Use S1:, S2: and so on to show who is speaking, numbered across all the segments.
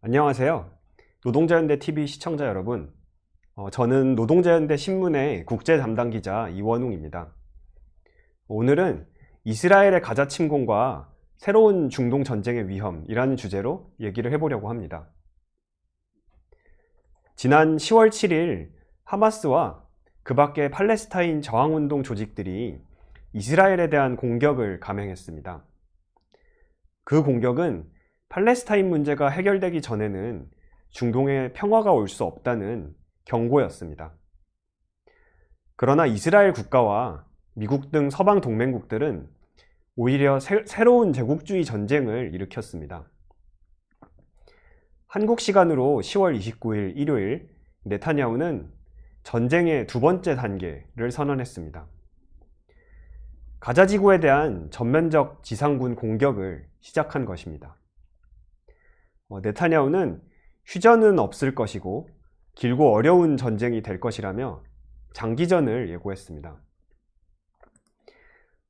S1: 안녕하세요. 노동자연대 TV 시청자 여러분. 저는 노동자연대 신문의 국제 담당 기자 이원웅입니다. 오늘은 이스라엘의 가자 침공과 새로운 중동 전쟁의 위험이라는 주제로 얘기를 해보려고 합니다. 지난 10월 7일 하마스와 그 밖의 팔레스타인 저항운동 조직들이 이스라엘에 대한 공격을 감행했습니다. 그 공격은 팔레스타인 문제가 해결되기 전에는 중동에 평화가 올 수 없다는 경고였습니다. 그러나 이스라엘 국가와 미국 등 서방 동맹국들은 오히려 새로운 제국주의 전쟁을 일으켰습니다. 한국 시간으로 10월 29일 일요일 네타냐후는 전쟁의 두 번째 단계를 선언했습니다. 가자 지구에 대한 전면적 지상군 공격을 시작한 것입니다. 네타냐후는 휴전은 없을 것이고 길고 어려운 전쟁이 될 것이라며 장기전을 예고했습니다.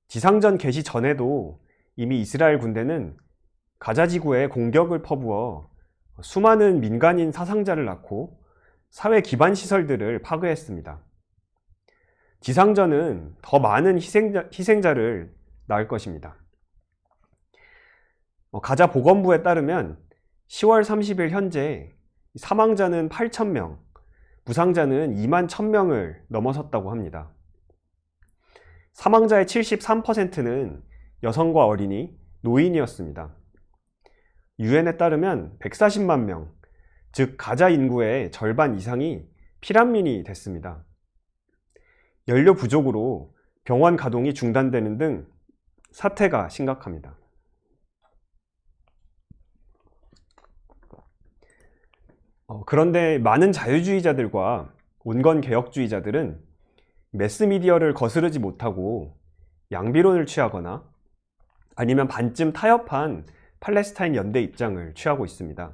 S1: 지상전 개시 전에도 이미 이스라엘 군대는 가자 지구에 공격을 퍼부어 수많은 민간인 사상자를 낳고 사회 기반 시설들을 파괴했습니다. 지상전은 더 많은 희생자를 낳을 것입니다. 가자 보건부에 따르면 10월 30일 현재 사망자는 8,000명, 부상자는 2만 1,000명을 넘어섰다고 합니다. 사망자의 73%는 여성과 어린이, 노인이었습니다. 유엔에 따르면 140만 명, 즉 가자 인구의 절반 이상이 피난민이 됐습니다. 연료 부족으로 병원 가동이 중단되는 등 사태가 심각합니다. 그런데 많은 자유주의자들과 온건 개혁주의자들은 매스미디어를 거스르지 못하고 양비론을 취하거나 아니면 반쯤 타협한 팔레스타인 연대 입장을 취하고 있습니다.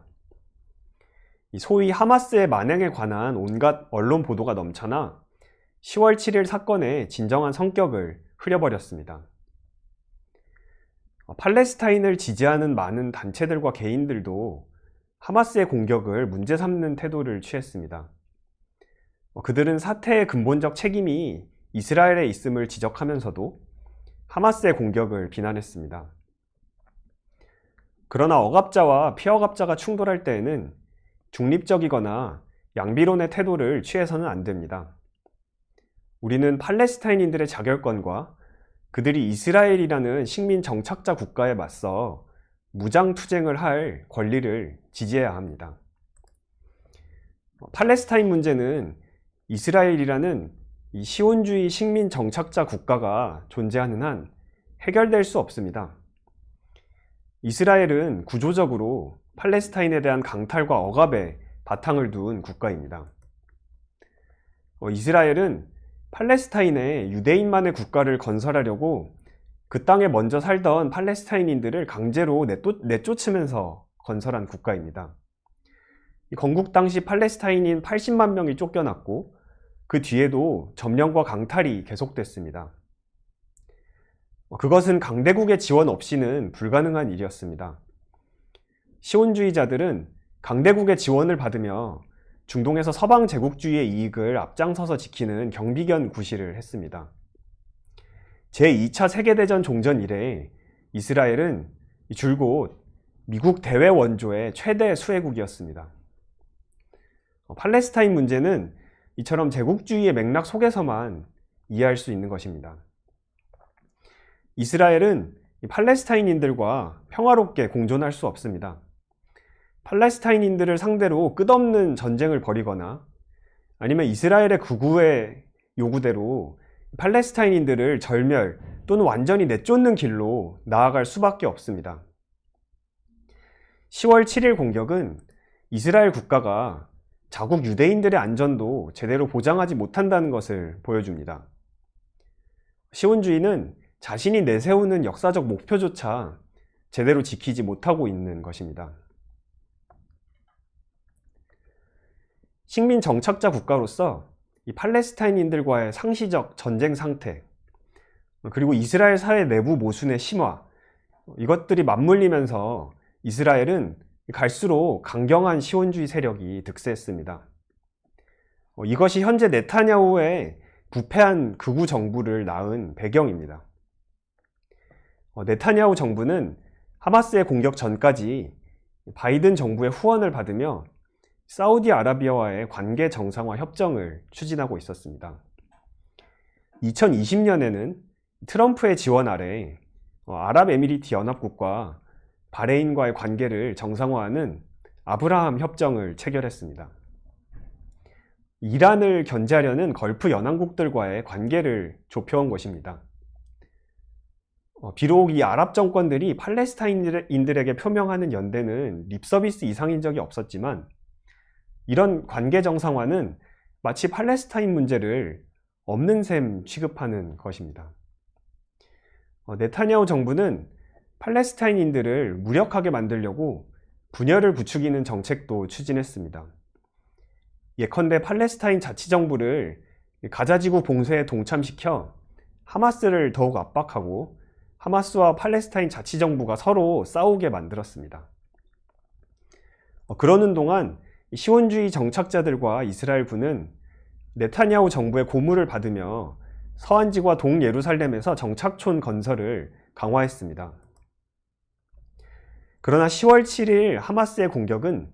S1: 소위 하마스의 만행에 관한 온갖 언론 보도가 넘쳐나 10월 7일 사건의 진정한 성격을 흐려버렸습니다. 팔레스타인을 지지하는 많은 단체들과 개인들도 하마스의 공격을 문제 삼는 태도를 취했습니다. 그들은 사태의 근본적 책임이 이스라엘에 있음을 지적하면서도 하마스의 공격을 비난했습니다. 그러나 억압자와 피억압자가 충돌할 때에는 중립적이거나 양비론의 태도를 취해서는 안 됩니다. 우리는 팔레스타인인들의 자결권과 그들이 이스라엘이라는 식민 정착자 국가에 맞서 무장투쟁을 할 권리를 지지해야 합니다. 팔레스타인 문제는 이스라엘이라는 이 시온주의 식민 정착자 국가가 존재하는 한 해결될 수 없습니다. 이스라엘은 구조적으로 팔레스타인에 대한 강탈과 억압에 바탕을 둔 국가입니다. 이스라엘은 팔레스타인에 유대인만의 국가를 건설하려고 그 땅에 먼저 살던 팔레스타인인들을 강제로 내쫓으면서 건설한 국가입니다. 건국 당시 팔레스타인인 80만 명이 쫓겨났고 그 뒤에도 점령과 강탈이 계속됐습니다. 그것은 강대국의 지원 없이는 불가능한 일이었습니다. 시온주의자들은 강대국의 지원을 받으며 중동에서 서방 제국주의의 이익을 앞장서서 지키는 경비견 구실을 했습니다. 제2차 세계대전 종전 이래 이스라엘은 줄곧 미국 대외 원조의 최대 수혜국이었습니다. 팔레스타인 문제는 이처럼 제국주의의 맥락 속에서만 이해할 수 있는 것입니다. 이스라엘은 팔레스타인인들과 평화롭게 공존할 수 없습니다. 팔레스타인인들을 상대로 끝없는 전쟁을 벌이거나 아니면 이스라엘의 극우의 요구대로 팔레스타인인들을 절멸 또는 완전히 내쫓는 길로 나아갈 수밖에 없습니다. 10월 7일 공격은 이스라엘 국가가 자국 유대인들의 안전도 제대로 보장하지 못한다는 것을 보여줍니다. 시온주의는 자신이 내세우는 역사적 목표조차 제대로 지키지 못하고 있는 것입니다. 식민 정착자 국가로서 이 팔레스타인인들과의 상시적 전쟁 상태, 그리고 이스라엘 사회 내부 모순의 심화, 이것들이 맞물리면서 이스라엘은 갈수록 강경한 시온주의 세력이 득세했습니다. 이것이 현재 네타냐후의 부패한 극우 정부를 낳은 배경입니다. 네타냐후 정부는 하마스의 공격 전까지 바이든 정부의 후원을 받으며 사우디아라비아와의 관계 정상화 협정을 추진하고 있었습니다. 2020년에는 트럼프의 지원 아래 아랍에미리트 연합국과 바레인과의 관계를 정상화하는 아브라함 협정을 체결했습니다. 이란을 견제하려는 걸프 연안국들과의 관계를 좁혀온 것입니다. 비록 이 아랍 정권들이 팔레스타인인들에게 표명하는 연대는 립서비스 이상인 적이 없었지만 이런 관계 정상화는 마치 팔레스타인 문제를 없는 셈 취급하는 것입니다. 네타냐후 정부는 팔레스타인인들을 무력하게 만들려고 분열을 부추기는 정책도 추진했습니다. 예컨대 팔레스타인 자치정부를 가자지구 봉쇄에 동참시켜 하마스를 더욱 압박하고 하마스와 팔레스타인 자치정부가 서로 싸우게 만들었습니다. 그러는 동안 시온주의 정착자들과 이스라엘군은 네타냐후 정부의 고무를 받으며 서안지구와 동예루살렘에서 정착촌 건설을 강화했습니다. 그러나 10월 7일 하마스의 공격은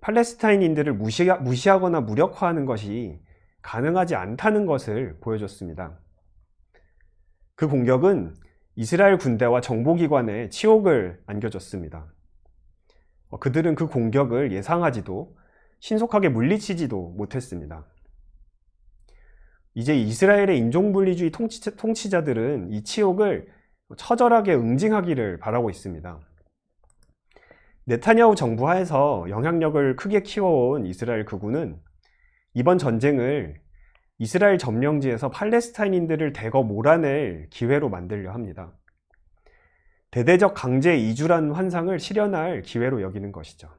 S1: 팔레스타인인들을 무시하거나 무력화하는 것이 가능하지 않다는 것을 보여줬습니다. 그 공격은 이스라엘 군대와 정보기관에 치욕을 안겨줬습니다. 그들은 그 공격을 예상하지도 신속하게 물리치지도 못했습니다. 이제 이스라엘의 인종분리주의 통치자들은 이 치욕을 처절하게 응징하기를 바라고 있습니다. 네타냐후 정부 하에서 영향력을 크게 키워온 이스라엘 극우는 이번 전쟁을 이스라엘 점령지에서 팔레스타인인들을 대거 몰아낼 기회로 만들려 합니다. 대대적 강제 이주라는 환상을 실현할 기회로 여기는 것이죠.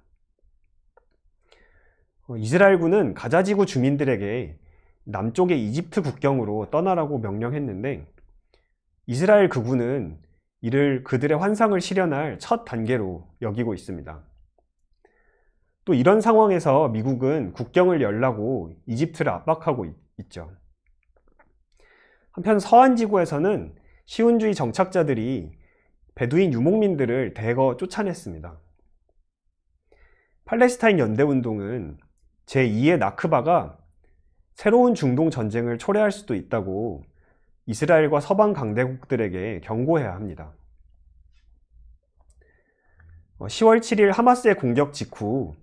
S1: 이스라엘군은 가자지구 주민들에게 남쪽의 이집트 국경으로 떠나라고 명령했는데 이스라엘 극우는 이를 그들의 환상을 실현할 첫 단계로 여기고 있습니다. 또 이런 상황에서 미국은 국경을 열라고 이집트를 압박하고 있죠. 한편 서안지구에서는 시온주의 정착자들이 베두인 유목민들을 대거 쫓아냈습니다. 팔레스타인 연대운동은 제2의 나크바가 새로운 중동 전쟁을 초래할 수도 있다고 이스라엘과 서방 강대국들에게 경고해야 합니다. 10월 7일 하마스의 공격 직후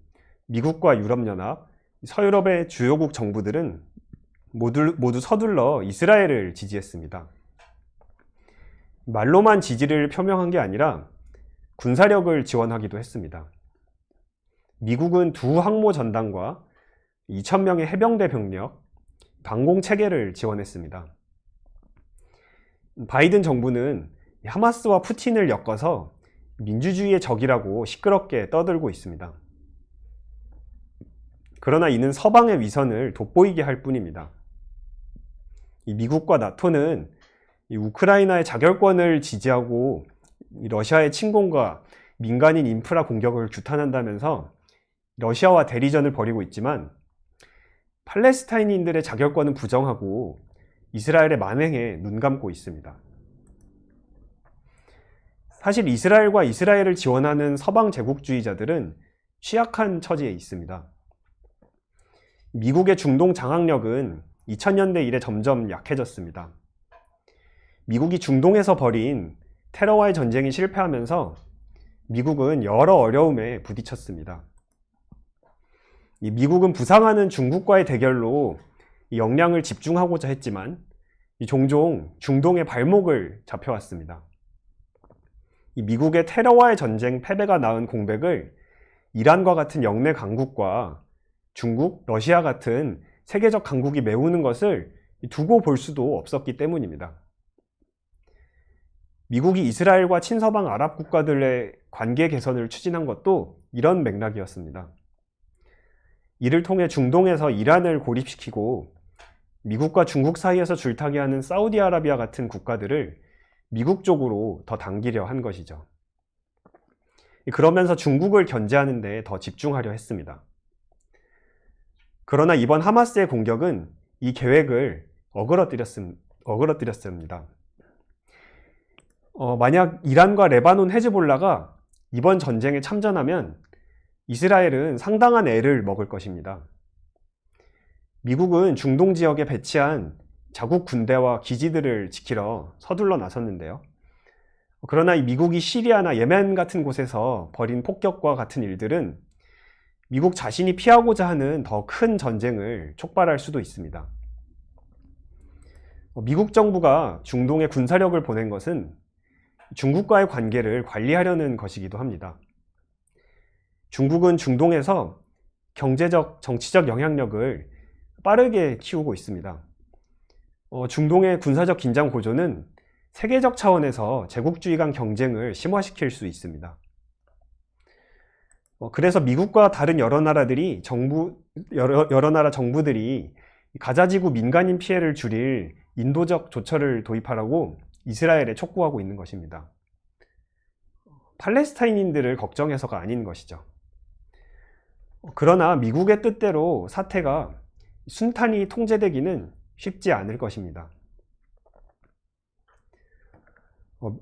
S1: 미국과 유럽연합, 서유럽의 주요국 정부들은 모두 서둘러 이스라엘을 지지했습니다. 말로만 지지를 표명한 게 아니라 군사력을 지원하기도 했습니다. 미국은 두 항모 전단과 2,000명의 해병대 병력, 방공 체계를 지원했습니다. 바이든 정부는 하마스와 푸틴을 엮어서 민주주의의 적이라고 시끄럽게 떠들고 있습니다. 그러나 이는 서방의 위선을 돋보이게 할 뿐입니다. 미국과 나토는 우크라이나의 자결권을 지지하고 러시아의 침공과 민간인 인프라 공격을 규탄한다면서 러시아와 대리전을 벌이고 있지만 팔레스타인인들의 자결권은 부정하고 이스라엘의 만행에 눈 감고 있습니다. 사실 이스라엘과 이스라엘을 지원하는 서방 제국주의자들은 취약한 처지에 있습니다. 미국의 중동 장악력은 2000년대 이래 점점 약해졌습니다. 미국이 중동에서 벌인 테러와의 전쟁이 실패하면서 미국은 여러 어려움에 부딪혔습니다. 미국은 부상하는 중국과의 대결로 역량을 집중하고자 했지만 종종 중동의 발목을 잡혀왔습니다. 미국의 테러와의 전쟁 패배가 낳은 공백을 이란과 같은 영내 강국과 중국, 러시아 같은 세계적 강국이 메우는 것을 두고 볼 수도 없었기 때문입니다. 미국이 이스라엘과 친서방 아랍 국가들의 관계 개선을 추진한 것도 이런 맥락이었습니다. 이를 통해 중동에서 이란을 고립시키고 미국과 중국 사이에서 줄타기 하는 사우디아라비아 같은 국가들을 미국 쪽으로 더 당기려 한 것이죠. 그러면서 중국을 견제하는 데 더 집중하려 했습니다. 그러나 이번 하마스의 공격은 이 계획을 어그러뜨렸습니다. 만약 이란과 레바논 헤즈볼라가 이번 전쟁에 참전하면 이스라엘은 상당한 애를 먹을 것입니다. 미국은 중동 지역에 배치한 자국 군대와 기지들을 지키러 서둘러 나섰는데요. 그러나 이 미국이 시리아나 예멘 같은 곳에서 벌인 폭격과 같은 일들은 미국 자신이 피하고자 하는 더 큰 전쟁을 촉발할 수도 있습니다. 미국 정부가 중동에 군사력을 보낸 것은 중국과의 관계를 관리하려는 것이기도 합니다. 중국은 중동에서 경제적, 정치적 영향력을 빠르게 키우고 있습니다. 중동의 군사적 긴장 고조는 세계적 차원에서 제국주의 간 경쟁을 심화시킬 수 있습니다. 그래서 미국과 다른 여러 나라 정부들이 가자지구 민간인 피해를 줄일 인도적 조처를 도입하라고 이스라엘에 촉구하고 있는 것입니다. 팔레스타인인들을 걱정해서가 아닌 것이죠. 그러나 미국의 뜻대로 사태가 순탄히 통제되기는 쉽지 않을 것입니다.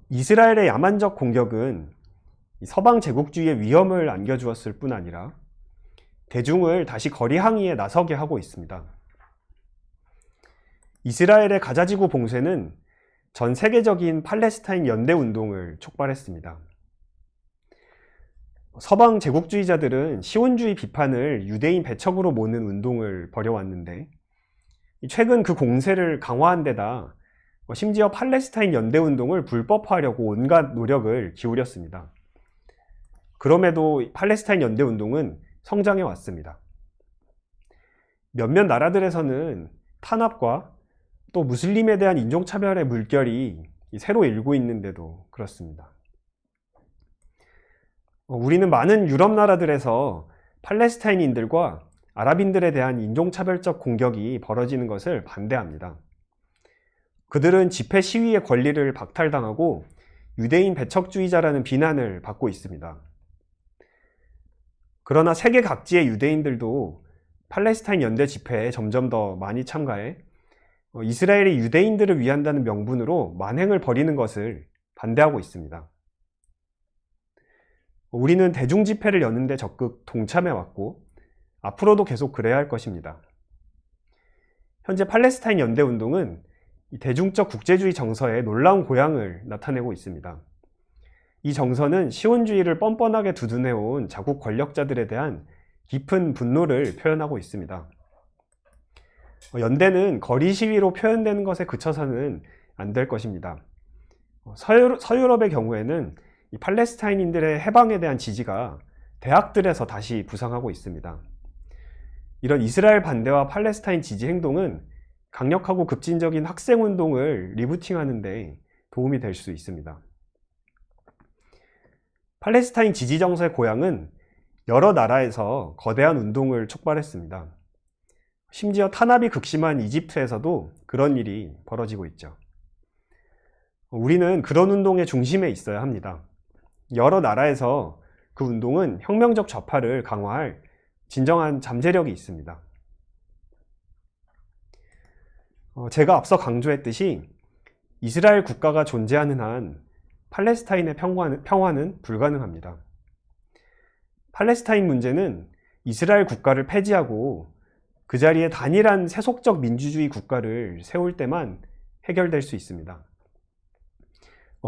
S1: 이스라엘의 야만적 공격은 서방 제국주의의 위험을 안겨주었을 뿐 아니라 대중을 다시 거리 항의에 나서게 하고 있습니다. 이스라엘의 가자지구 봉쇄는 전 세계적인 팔레스타인 연대 운동을 촉발했습니다. 서방 제국주의자들은 시온주의 비판을 유대인 배척으로 모는 운동을 벌여왔는데 최근 그 공세를 강화한 데다 심지어 팔레스타인 연대 운동을 불법화하려고 온갖 노력을 기울였습니다. 그럼에도 팔레스타인 연대 운동은 성장해 왔습니다. 몇몇 나라들에서는 탄압과 또 무슬림에 대한 인종차별의 물결이 새로 일고 있는데도 그렇습니다. 우리는 많은 유럽 나라들에서 팔레스타인인들과 아랍인들에 대한 인종차별적 공격이 벌어지는 것을 반대합니다. 그들은 집회 시위의 권리를 박탈당하고 유대인 배척주의자라는 비난을 받고 있습니다. 그러나 세계 각지의 유대인들도 팔레스타인 연대 집회에 점점 더 많이 참가해 이스라엘이 유대인들을 위한다는 명분으로 만행을 벌이는 것을 반대하고 있습니다. 우리는 대중 집회를 여는데 적극 동참해왔고 앞으로도 계속 그래야 할 것입니다. 현재 팔레스타인 연대 운동은 대중적 국제주의 정서에 놀라운 고향을 나타내고 있습니다. 이 정서는 시온주의를 뻔뻔하게 두둔해온 자국 권력자들에 대한 깊은 분노를 표현하고 있습니다. 연대는 거리 시위로 표현되는 것에 그쳐서는 안 될 것입니다. 서유럽의 경우에는 이 팔레스타인인들의 해방에 대한 지지가 대학들에서 다시 부상하고 있습니다. 이런 이스라엘 반대와 팔레스타인 지지 행동은 강력하고 급진적인 학생운동을 리부팅하는 데 도움이 될 수 있습니다. 팔레스타인 지지 정서의 고향은 여러 나라에서 거대한 운동을 촉발했습니다. 심지어 탄압이 극심한 이집트에서도 그런 일이 벌어지고 있죠. 우리는 그런 운동의 중심에 있어야 합니다. 여러 나라에서 그 운동은 혁명적 좌파를 강화할 진정한 잠재력이 있습니다. 제가 앞서 강조했듯이 이스라엘 국가가 존재하는 한 팔레스타인의 평화는 불가능합니다. 팔레스타인 문제는 이스라엘 국가를 폐지하고 그 자리에 단일한 세속적 민주주의 국가를 세울 때만 해결될 수 있습니다.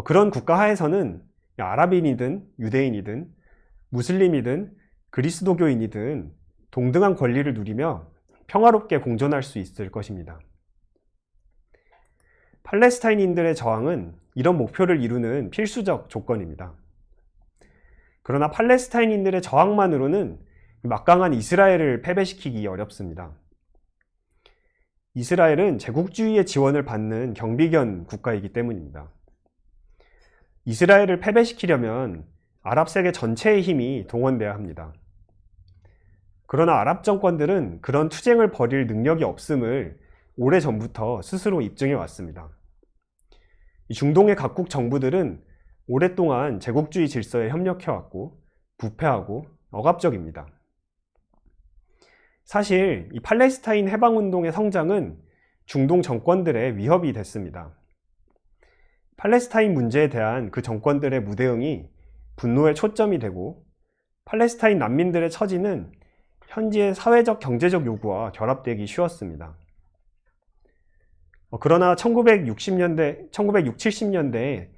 S1: 그런 국가 하에서는 아랍인이든 유대인이든 무슬림이든 그리스도교인이든 동등한 권리를 누리며 평화롭게 공존할 수 있을 것입니다. 팔레스타인인들의 저항은 이런 목표를 이루는 필수적 조건입니다. 그러나 팔레스타인인들의 저항만으로는 막강한 이스라엘을 패배시키기 어렵습니다. 이스라엘은 제국주의의 지원을 받는 경비견 국가이기 때문입니다. 이스라엘을 패배시키려면 아랍 세계 전체의 힘이 동원돼야 합니다. 그러나 아랍 정권들은 그런 투쟁을 벌일 능력이 없음을 오래전부터 스스로 입증해 왔습니다. 중동의 각국 정부들은 오랫동안 제국주의 질서에 협력해왔고 부패하고 억압적입니다. 사실 이 팔레스타인 해방운동의 성장은 중동 정권들의 위협이 됐습니다. 팔레스타인 문제에 대한 그 정권들의 무대응이 분노의 초점이 되고 팔레스타인 난민들의 처지는 현지의 사회적 경제적 요구와 결합되기 쉬웠습니다. 그러나 1960년대, 1970년대에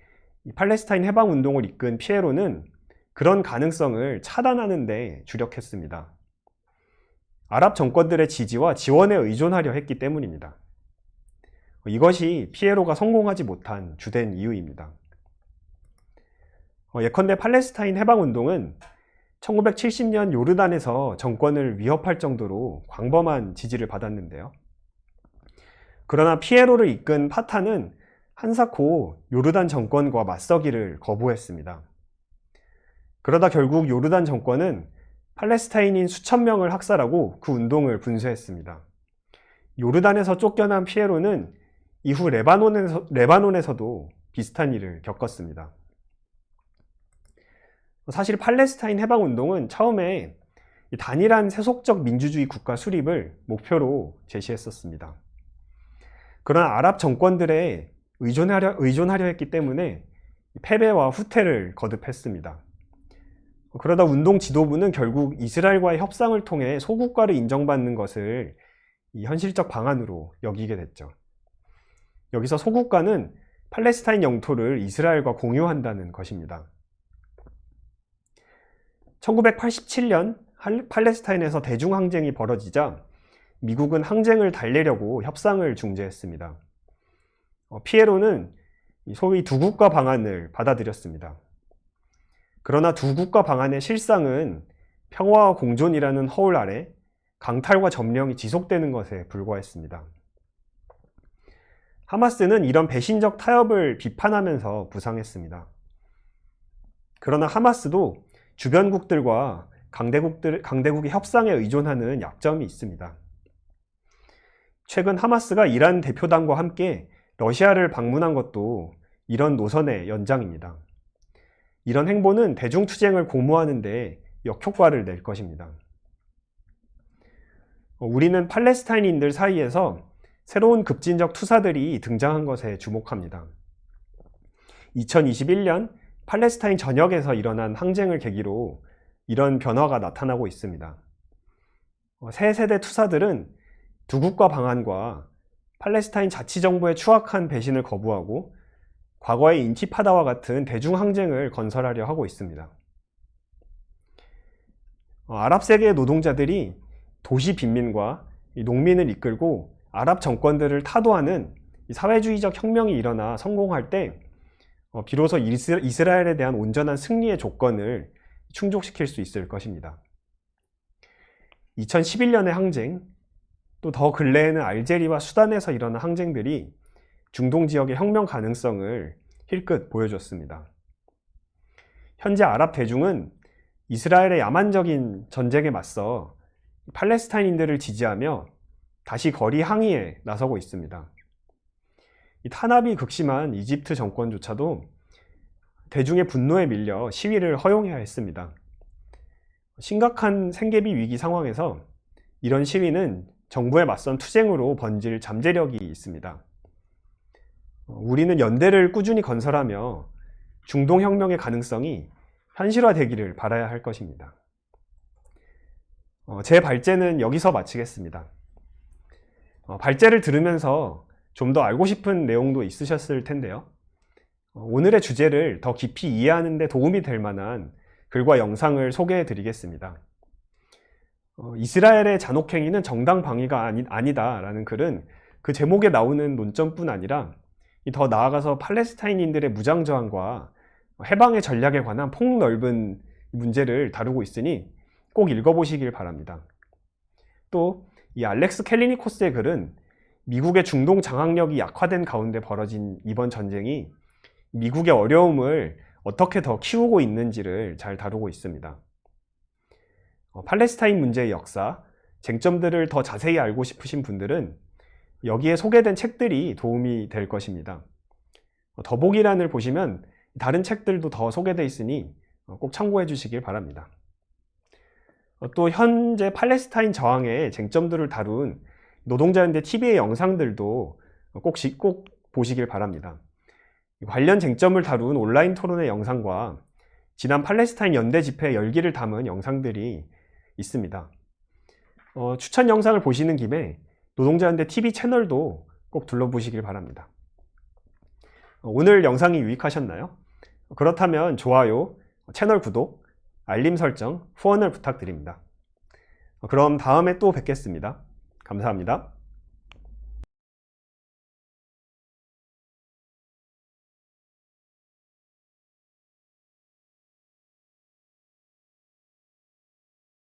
S1: 팔레스타인 해방운동을 이끈 피에로는 그런 가능성을 차단하는 데 주력했습니다. 아랍 정권들의 지지와 지원에 의존하려 했기 때문입니다. 이것이 피에로가 성공하지 못한 주된 이유입니다. 예컨대 팔레스타인 해방운동은 1970년 요르단에서 정권을 위협할 정도로 광범한 지지를 받았는데요. 그러나 피에로를 이끈 파타는 한사코 요르단 정권과 맞서기를 거부했습니다. 그러다 결국 요르단 정권은 팔레스타인인 수천 명을 학살하고 그 운동을 분쇄했습니다. 요르단에서 쫓겨난 피에로는 이후 레바논에서도 비슷한 일을 겪었습니다. 사실 팔레스타인 해방운동은 처음에 단일한 세속적 민주주의 국가 수립을 목표로 제시했었습니다. 그러나 아랍 정권들에 의존하려 했기 때문에 패배와 후퇴를 거듭했습니다. 그러다 운동 지도부는 결국 이스라엘과의 협상을 통해 소국가를 인정받는 것을 이 현실적 방안으로 여기게 됐죠. 여기서 소국가는 팔레스타인 영토를 이스라엘과 공유한다는 것입니다. 1987년 팔레스타인에서 대중항쟁이 벌어지자 미국은 항쟁을 달래려고 협상을 중재했습니다. 피에로는 소위 두 국가 방안을 받아들였습니다. 그러나 두 국가 방안의 실상은 평화와 공존이라는 허울 아래 강탈과 점령이 지속되는 것에 불과했습니다. 하마스는 이런 배신적 타협을 비판하면서 부상했습니다. 그러나 하마스도 주변국들과 강대국의 협상에 의존하는 약점이 있습니다. 최근 하마스가 이란 대표단과 함께 러시아를 방문한 것도 이런 노선의 연장입니다. 이런 행보는 대중투쟁을 고무하는 데 역효과를 낼 것입니다. 우리는 팔레스타인인들 사이에서 새로운 급진적 투사들이 등장한 것에 주목합니다. 2021년 팔레스타인 전역에서 일어난 항쟁을 계기로 이런 변화가 나타나고 있습니다. 새 세대 투사들은 두 국가 방안과 팔레스타인 자치정부의 추악한 배신을 거부하고 과거의 인티파다와 같은 대중항쟁을 건설하려 하고 있습니다. 아랍 세계의 노동자들이 도시 빈민과 농민을 이끌고 아랍 정권들을 타도하는 사회주의적 혁명이 일어나 성공할 때 비로소 이스라엘에 대한 온전한 승리의 조건을 충족시킬 수 있을 것입니다. 2011년의 항쟁, 또 더 근래에는 알제리와 수단에서 일어난 항쟁들이 중동 지역의 혁명 가능성을 힐끗 보여줬습니다. 현재 아랍 대중은 이스라엘의 야만적인 전쟁에 맞서 팔레스타인인들을 지지하며 다시 거리 항의에 나서고 있습니다. 이 탄압이 극심한 이집트 정권조차도 대중의 분노에 밀려 시위를 허용해야 했습니다. 심각한 생계비 위기 상황에서 이런 시위는 정부에 맞선 투쟁으로 번질 잠재력이 있습니다. 우리는 연대를 꾸준히 건설하며 중동혁명의 가능성이 현실화되기를 바라야 할 것입니다. 제 발제는 여기서 마치겠습니다. 발제를 들으면서 좀 더 알고 싶은 내용도 있으셨을 텐데요. 오늘의 주제를 더 깊이 이해하는 데 도움이 될 만한 글과 영상을 소개해 드리겠습니다. 이스라엘의 잔혹행위는 정당 방위가 아니다라는 글은 그 제목에 나오는 논점뿐 아니라 더 나아가서 팔레스타인인들의 무장저항과 해방의 전략에 관한 폭넓은 문제를 다루고 있으니 꼭 읽어보시길 바랍니다. 또 이 알렉스 캘리니코스의 글은 미국의 중동 장악력이 약화된 가운데 벌어진 이번 전쟁이 미국의 어려움을 어떻게 더 키우고 있는지를 잘 다루고 있습니다. 팔레스타인 문제의 역사, 쟁점들을 더 자세히 알고 싶으신 분들은 여기에 소개된 책들이 도움이 될 것입니다. 더보기란을 보시면 다른 책들도 더 소개되어 있으니 꼭 참고해 주시길 바랍니다. 또 현재 팔레스타인 저항의 쟁점들을 다룬 노동자연대 TV의 영상들도 꼭 보시길 바랍니다. 관련 쟁점을 다룬 온라인 토론의 영상과 지난 팔레스타인 연대 집회 열기를 담은 영상들이 있습니다. 추천 영상을 보시는 김에 노동자연대 TV 채널도 꼭 둘러보시길 바랍니다. 오늘 영상이 유익하셨나요? 그렇다면 좋아요, 채널 구독, 알림 설정, 후원을 부탁드립니다. 그럼 다음에 또 뵙겠습니다. 감사합니다.